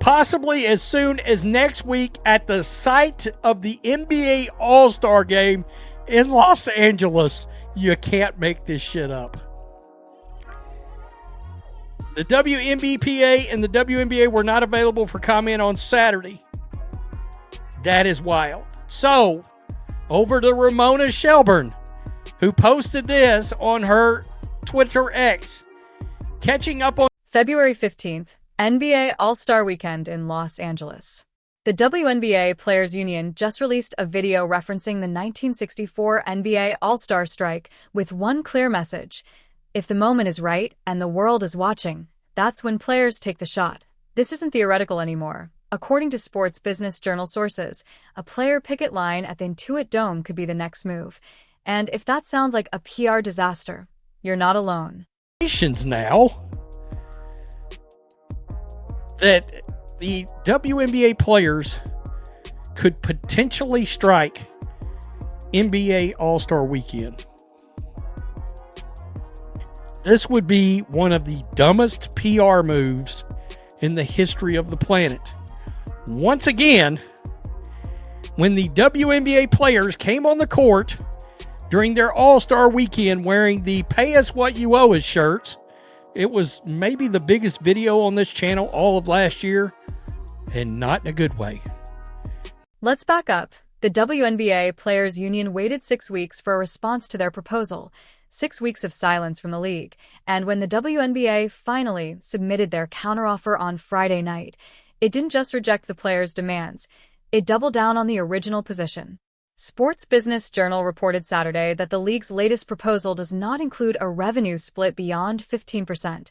possibly as soon as next week at the site of the NBA All-Star Game in Los Angeles. You can't make this shit up. The WNBA and the WNBA were not available for comment on Saturday. That is wild. So, over to Ramona Shelburne, who posted this on her Twitter X. Catching up on February 15th, NBA All-Star Weekend in Los Angeles. The WNBA Players Union just released a video referencing the 1964 NBA All-Star strike with one clear message. If the moment is right and the world is watching, that's when players take the shot. This isn't theoretical anymore. According to Sports Business Journal sources, a player picket line at the Intuit Dome could be the next move. And if that sounds like a PR disaster, you're not alone. Now that the WNBA players could potentially strike NBA All-Star Weekend. This would be one of the dumbest PR moves in the history of the planet. Once again, when the WNBA players came on the court during their All-Star Weekend wearing the Pay Us What You Owe Us shirts, it was maybe the biggest video on this channel all of last year, and not in a good way. Let's back up. The WNBA Players Union waited 6 weeks for a response to their proposal. 6 weeks of silence from the league. And when the WNBA finally submitted their counteroffer on Friday night, it didn't just reject the players' demands. It doubled down on the original position. Sports Business Journal reported Saturday that the league's latest proposal does not include a revenue split beyond 15%.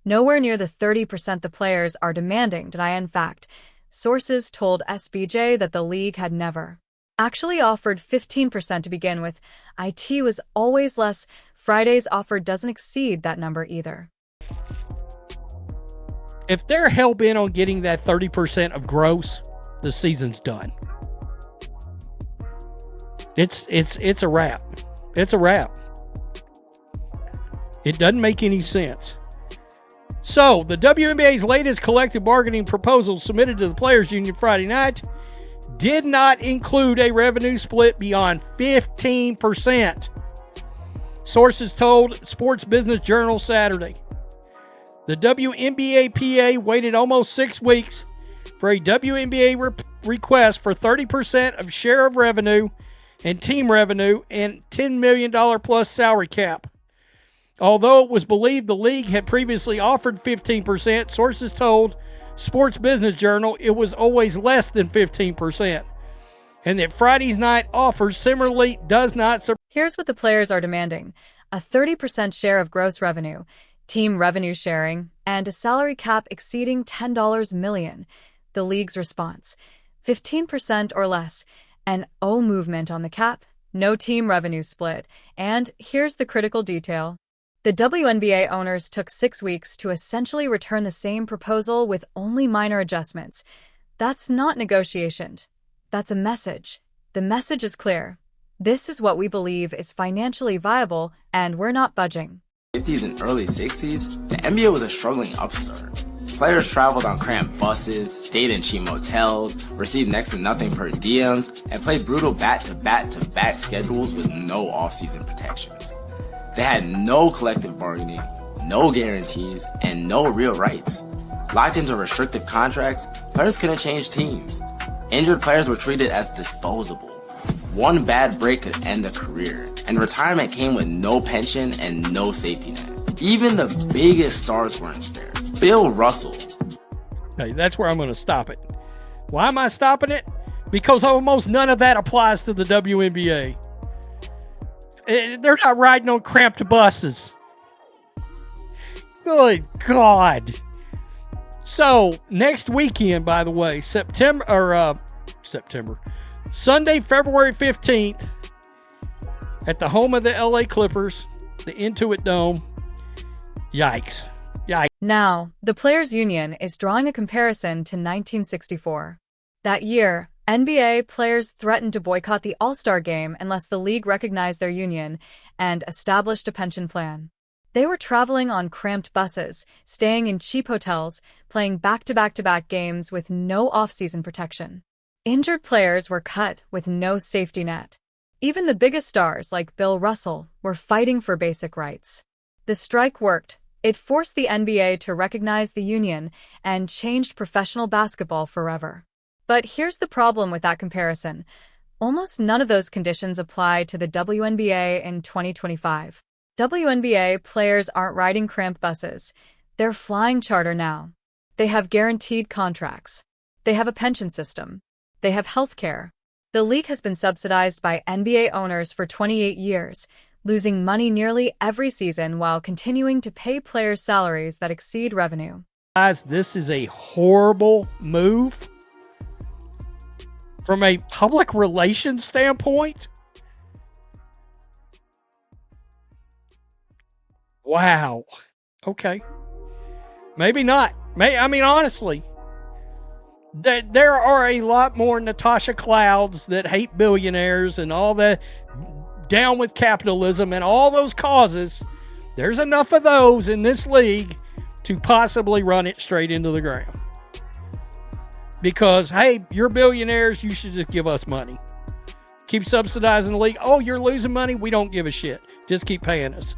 Nowhere near the 30% the players are demanding, in fact. Sources told SBJ that the league had never actually offered 15% to begin with. IT was always less. Friday's offer doesn't exceed that number either. If they're hell-bent on getting that 30% of gross, the season's done. It's a wrap. It's a wrap. It doesn't make any sense. So, the WNBA's latest collective bargaining proposal submitted to the Players Union Friday night did not include a revenue split beyond 15%. Sources told Sports Business Journal Saturday. The WNBA PA waited almost 6 weeks for a WNBA request for 30% of share of revenue and team revenue and $10 million plus salary cap. Although it was believed the league had previously offered 15%, sources told Sports Business Journal it was always less than 15%, and that Friday's night offer similarly does not. Here's what the players are demanding: a 30% share of gross revenue, team revenue sharing, and a salary cap exceeding $10 million. The league's response: 15% or less, an O movement on the cap, no team revenue split, and here's the critical detail. The WNBA owners took 6 weeks to essentially return the same proposal with only minor adjustments. That's not negotiation. That's a message. The message is clear. This is what we believe is financially viable, and we're not budging. 50s and early 60s, the NBA was a struggling upstart. Players traveled on cramped buses, stayed in cheap motels, received next to nothing per diems, and played brutal back-to-back-to-back schedules with no off-season protections. They had no collective bargaining, no guarantees, and no real rights. Locked into restrictive contracts, players couldn't change teams. Injured players were treated as disposable. One bad break could end a career, and retirement came with no pension and no safety net. Even the biggest stars weren't spared. Bill Russell. Okay, that's where I'm going to stop it. Why am I stopping it? Because almost none of that applies to the WNBA. They're not riding on cramped buses. Good God. So, next weekend, by the way, Sunday, February 15th, at the home of the LA Clippers, the Intuit Dome. Yikes. Now, the Players Union is drawing a comparison to 1964. That year, NBA players threatened to boycott the All-Star Game unless the league recognized their union and established a pension plan. They were traveling on cramped buses, staying in cheap hotels, playing back-to-back-to-back games with no off-season protection. Injured players were cut with no safety net. Even the biggest stars, like Bill Russell, were fighting for basic rights. The strike worked. It forced the NBA to recognize the union and changed professional basketball forever. But here's the problem with that comparison. Almost none of those conditions apply to the WNBA in 2025. WNBA players aren't riding cramped buses. They're flying charter now. They have guaranteed contracts. They have a pension system. They have health care. The league has been subsidized by NBA owners for 28 years, losing money nearly every season while continuing to pay players salaries that exceed revenue. Guys, this is a horrible move from a public relations standpoint. Wow. Okay. Maybe not. Honestly, there are a lot more Natasha Clouds that hate billionaires and all that, down with capitalism and all those causes. There's enough of those in this league to possibly run it straight into the ground. Because, hey, you're billionaires, you should just give us money. Keep subsidizing the league. Oh, you're losing money? We don't give a shit. Just keep paying us.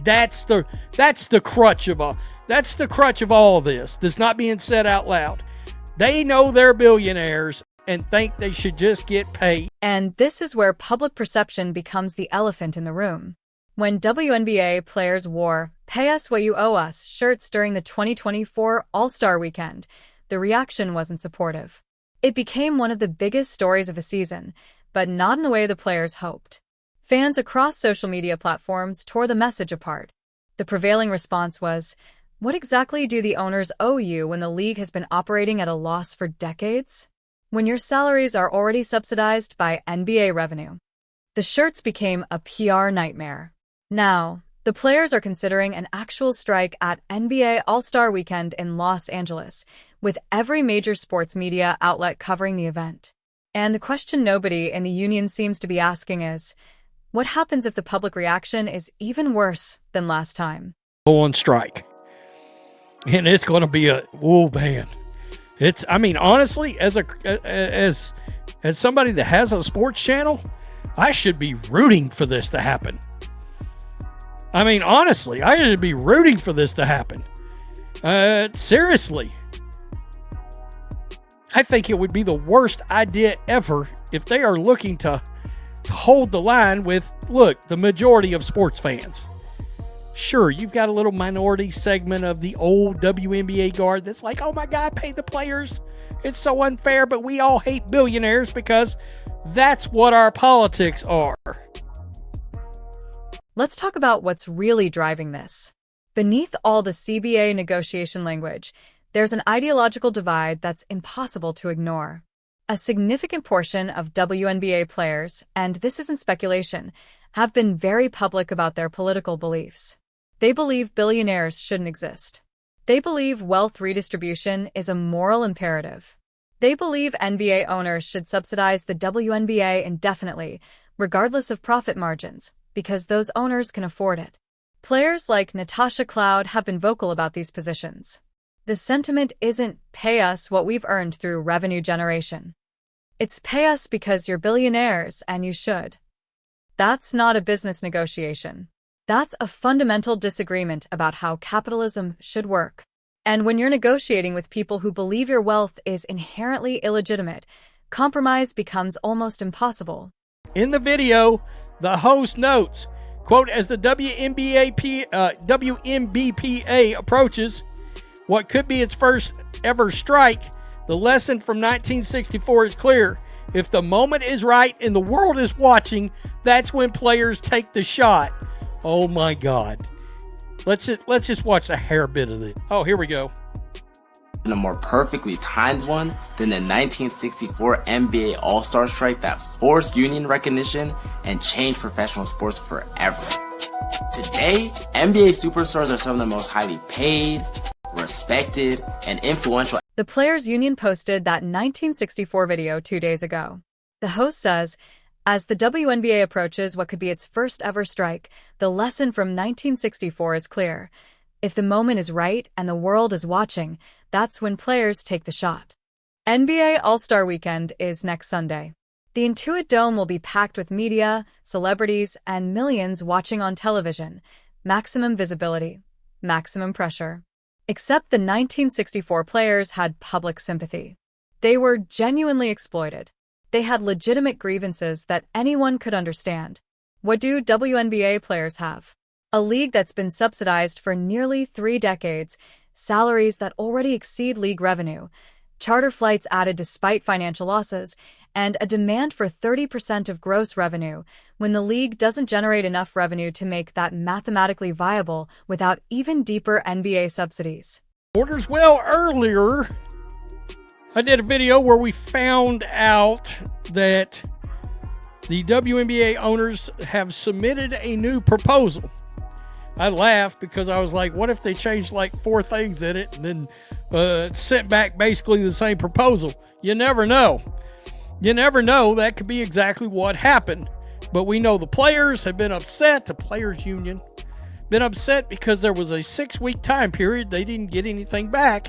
That's the crutch of all. That's the crutch of all of this. That's not being said out loud. They know they're billionaires and think they should just get paid. And this is where public perception becomes the elephant in the room. When WNBA players wore "Pay Us What You Owe Us" shirts during the 2024 All-Star Weekend, the reaction wasn't supportive. It became one of the biggest stories of the season, but not in the way the players hoped. Fans across social media platforms tore the message apart. The prevailing response was, "What exactly do the owners owe you when the league has been operating at a loss for decades? When your salaries are already subsidized by NBA revenue?" The shirts became a PR nightmare. Now, the players are considering an actual strike at NBA All-Star Weekend in Los Angeles, with every major sports media outlet covering the event. And the question nobody in the union seems to be asking is, what happens if the public reaction is even worse than last time? Go on strike. And it's going to be man. Honestly, as somebody that has a sports channel, I should be rooting for this to happen. Honestly, I should be rooting for this to happen. Seriously. I think it would be the worst idea ever if they are looking to hold the line with, look, the majority of sports fans. Sure, you've got a little minority segment of the old WNBA guard that's like, oh my God, pay the players. It's so unfair, but we all hate billionaires because that's what our politics are. Let's talk about what's really driving this. Beneath all the CBA negotiation language, there's an ideological divide that's impossible to ignore. A significant portion of WNBA players, and this isn't speculation, have been very public about their political beliefs. They believe billionaires shouldn't exist. They believe wealth redistribution is a moral imperative. They believe NBA owners should subsidize the WNBA indefinitely, regardless of profit margins, because those owners can afford it. Players like Natasha Cloud have been vocal about these positions. The sentiment isn't pay us what we've earned through revenue generation. It's pay us because you're billionaires and you should. That's not a business negotiation. That's a fundamental disagreement about how capitalism should work. And when you're negotiating with people who believe your wealth is inherently illegitimate, compromise becomes almost impossible. In the video, the host notes, quote, as the WNBPA approaches what could be its first ever strike, the lesson from 1964 is clear. If the moment is right and the world is watching, that's when players take the shot. Oh my God. Let's just watch a hair bit of it. Oh, here we go. And a more perfectly timed one than the 1964 NBA All-Star strike that forced union recognition and changed professional sports forever. Today, NBA superstars are some of the most highly paid, respected, and influential. The Players Union posted that 1964 video 2 days ago. The host says, As the WNBA approaches what could be its first ever strike, the lesson from 1964 is clear. If the moment is right and the world is watching, that's when players take the shot. NBA All-Star Weekend is next Sunday. The Intuit Dome will be packed with media, celebrities, and millions watching on television. Maximum visibility, maximum pressure. Except the 1964 players had public sympathy. They were genuinely exploited. They had legitimate grievances that anyone could understand. What do WNBA players have? A league that's been subsidized for nearly 3 decades, salaries that already exceed league revenue, charter flights added despite financial losses, and a demand for 30% of gross revenue when the league doesn't generate enough revenue to make that mathematically viable without even deeper NBA subsidies. Orders. Well, earlier I did a video where we found out that the WNBA owners have submitted a new proposal. I laughed because I was like, what if they changed like 4 things in it and then sent back basically the same proposal? You never know. You never know. That could be exactly what happened. But we know the players have been upset. The players union been upset because there was a 6-week time period. They didn't get anything back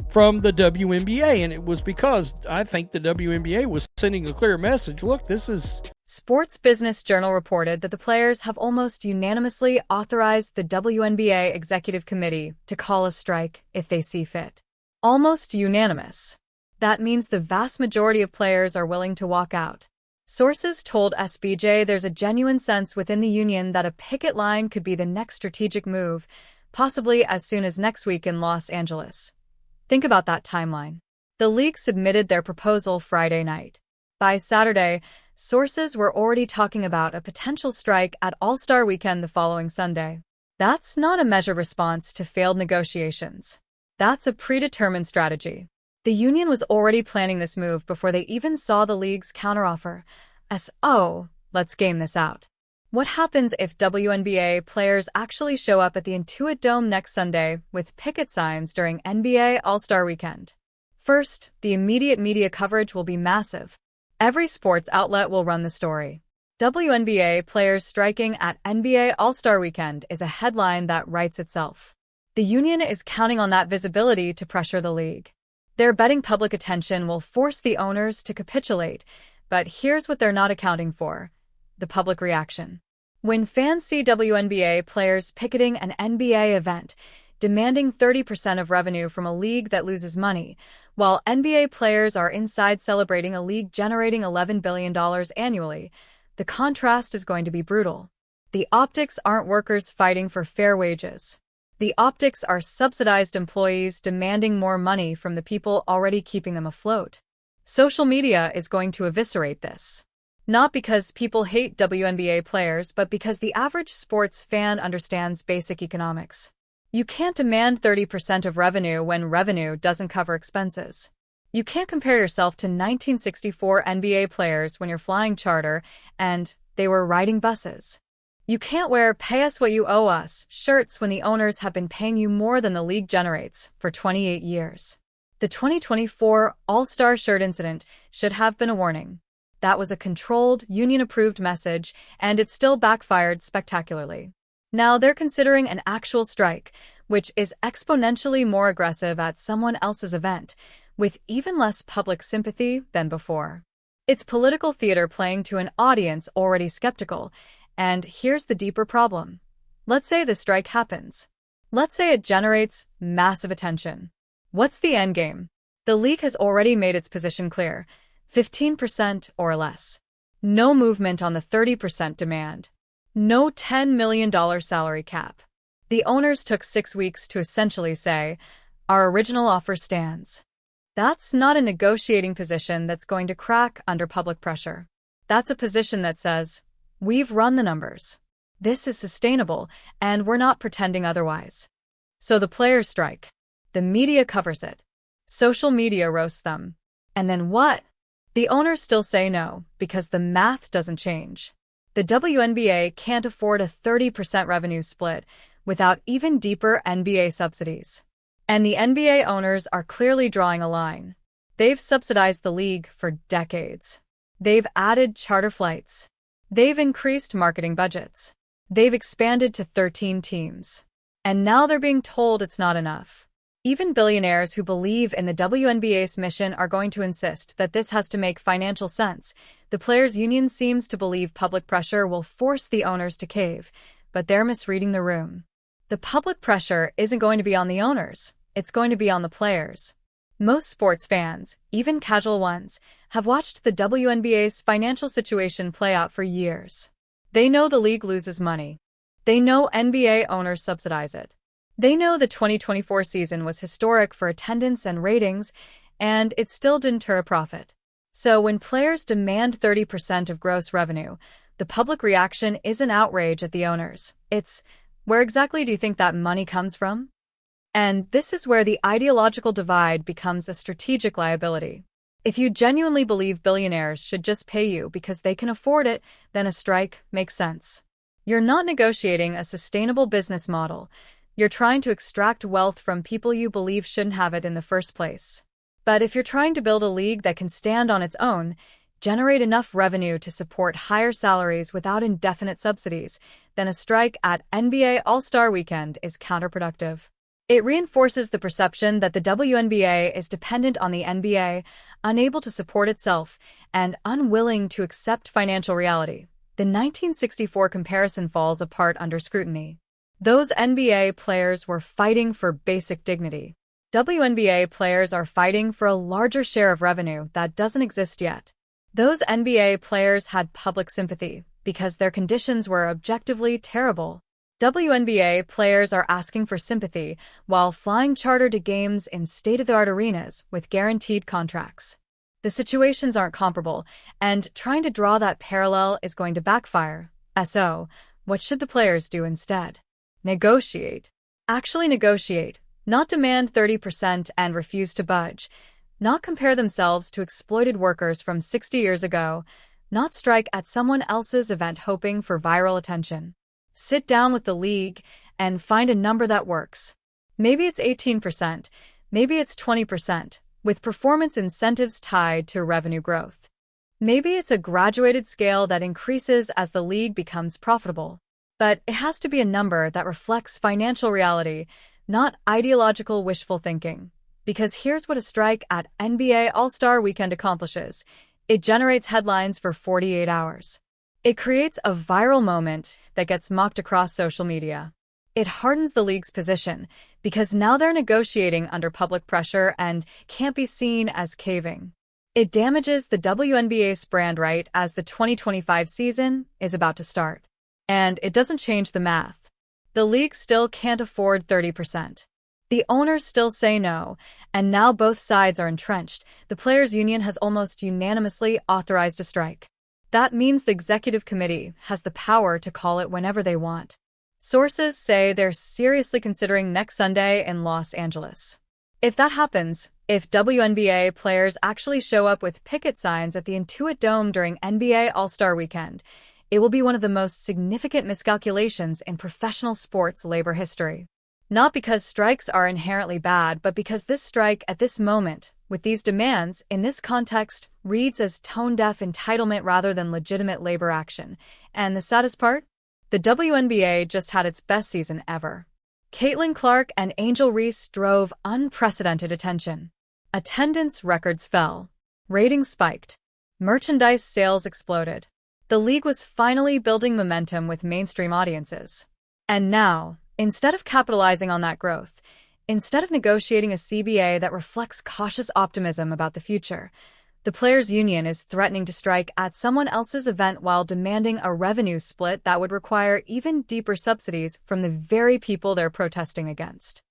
from the WNBA. And it was because I think the WNBA was sending a clear message. Look, this is... Sports Business Journal reported that the players have almost unanimously authorized the WNBA Executive Committee to call a strike if they see fit. Almost unanimous. That means the vast majority of players are willing to walk out. Sources told SBJ there's a genuine sense within the union that a picket line could be the next strategic move, possibly as soon as next week in Los Angeles. Think about that timeline. The league submitted their proposal Friday night. By Saturday, sources were already talking about a potential strike at All-Star Weekend the following Sunday. That's not a measured response to failed negotiations. That's a predetermined strategy. The union was already planning this move before they even saw the league's counteroffer. Let's game this out. What happens if WNBA players actually show up at the Intuit Dome next Sunday with picket signs during NBA All-Star Weekend? First, the immediate media coverage will be massive. Every sports outlet will run the story. WNBA players striking at NBA All-Star Weekend is a headline that writes itself. The union is counting on that visibility to pressure the league. Their betting public attention will force the owners to capitulate, but here's what they're not accounting for: the public reaction. When fans see WNBA players picketing an NBA event, demanding 30% of revenue from a league that loses money, while NBA players are inside celebrating a league generating $11 billion annually, the contrast is going to be brutal. The optics aren't workers fighting for fair wages. The optics are subsidized employees demanding more money from the people already keeping them afloat. Social media is going to eviscerate this. Not because people hate WNBA players, but because the average sports fan understands basic economics. You can't demand 30% of revenue when revenue doesn't cover expenses. You can't compare yourself to 1964 NBA players when you're flying charter and they were riding buses. You can't wear "pay us what you owe us" shirts when the owners have been paying you more than the league generates for 28 years. The 2024 All-Star shirt incident should have been a warning. That was a controlled, union-approved message, and it still backfired spectacularly. Now they're considering an actual strike, which is exponentially more aggressive at someone else's event, with even less public sympathy than before. It's political theater playing to an audience already skeptical. And here's the deeper problem. Let's say the strike happens. Let's say it generates massive attention. What's the endgame? The league has already made its position clear: 15% or less. No movement on the 30% demand. No $10 million salary cap. The owners took 6 weeks to essentially say, our original offer stands. That's not a negotiating position that's going to crack under public pressure. That's a position that says, we've run the numbers. This is sustainable, and we're not pretending otherwise. So the players strike. The media covers it. Social media roasts them. And then what? The owners still say no, because the math doesn't change. The WNBA can't afford a 30% revenue split without even deeper NBA subsidies. And the NBA owners are clearly drawing a line. They've subsidized the league for decades. They've added charter flights. They've increased marketing budgets. They've expanded to 13 teams. And now they're being told it's not enough. Even billionaires who believe in the WNBA's mission are going to insist that this has to make financial sense. The players' union seems to believe public pressure will force the owners to cave, but they're misreading the room. The public pressure isn't going to be on the owners. It's going to be on the players. Most sports fans, even casual ones, have watched the WNBA's financial situation play out for years. They know the league loses money. They know NBA owners subsidize it. They know the 2024 season was historic for attendance and ratings, and it still didn't turn a profit. So when players demand 30% of gross revenue, the public reaction isn't outrage at the owners. It's, where exactly do you think that money comes from? And this is where the ideological divide becomes a strategic liability. If you genuinely believe billionaires should just pay you because they can afford it, then a strike makes sense. You're not negotiating a sustainable business model. You're trying to extract wealth from people you believe shouldn't have it in the first place. But if you're trying to build a league that can stand on its own, generate enough revenue to support higher salaries without indefinite subsidies, then a strike at NBA All-Star Weekend is counterproductive. It reinforces the perception that the WNBA is dependent on the NBA, unable to support itself, and unwilling to accept financial reality. The 1964 comparison falls apart under scrutiny. Those NBA players were fighting for basic dignity. WNBA players are fighting for a larger share of revenue that doesn't exist yet. Those NBA players had public sympathy because their conditions were objectively terrible. WNBA players are asking for sympathy while flying charter to games in state-of-the-art arenas with guaranteed contracts. The situations aren't comparable, and trying to draw that parallel is going to backfire. So, what should the players do instead? Negotiate. Actually negotiate. Not demand 30% and refuse to budge. Not compare themselves to exploited workers from 60 years ago. Not strike at someone else's event hoping for viral attention. Sit down with the league and find a number that works. Maybe it's 18%, maybe it's 20%, with performance incentives tied to revenue growth. Maybe it's a graduated scale that increases as the league becomes profitable. But it has to be a number that reflects financial reality, not ideological wishful thinking. Because here's what a strike at NBA All-Star Weekend accomplishes. It generates headlines for 48 hours. It creates a viral moment that gets mocked across social media. It hardens the league's position because now they're negotiating under public pressure and can't be seen as caving. It damages the WNBA's brand right as the 2025 season is about to start. And it doesn't change the math. The league still can't afford 30%. The owners still say no, and now both sides are entrenched. The players' union has almost unanimously authorized a strike. That means the executive committee has the power to call it whenever they want. Sources say they're seriously considering next Sunday in Los Angeles. If that happens, if WNBA players actually show up with picket signs at the Intuit Dome during NBA All-Star Weekend, it will be one of the most significant miscalculations in professional sports labor history. Not because strikes are inherently bad, but because this strike at this moment, with these demands, in this context, reads as tone-deaf entitlement rather than legitimate labor action. And the saddest part? The WNBA just had its best season ever. Caitlin Clark and Angel Reese drove unprecedented attention. Attendance records fell. Ratings spiked. Merchandise sales exploded. The league was finally building momentum with mainstream audiences. And now, instead of capitalizing on that growth, instead of negotiating a CBA that reflects cautious optimism about the future, the players' union is threatening to strike at someone else's event while demanding a revenue split that would require even deeper subsidies from the very people they're protesting against.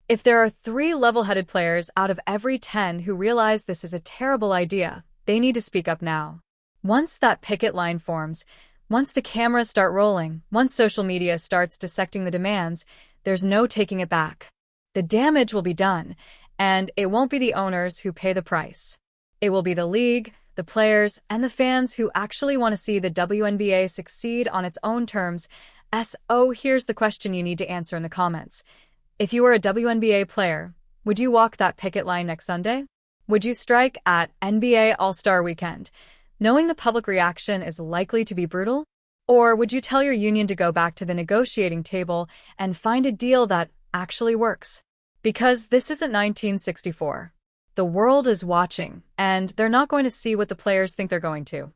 If there are 3 level-headed players out of every 10 who realize this is a terrible idea, they need to speak up now. Once that picket line forms, once the cameras start rolling, once social media starts dissecting the demands, there's no taking it back. The damage will be done, and it won't be the owners who pay the price. It will be the league, the players, and the fans who actually want to see the WNBA succeed on its own terms. So here's the question you need to answer in the comments. If you were a WNBA player, would you walk that picket line next Sunday? Would you strike at NBA All-Star Weekend? knowing the public reaction is likely to be brutal? Or would you tell your union to go back to the negotiating table and find a deal that actually works? Because this isn't 1964. The world is watching, and they're not going to see what the players think they're going to.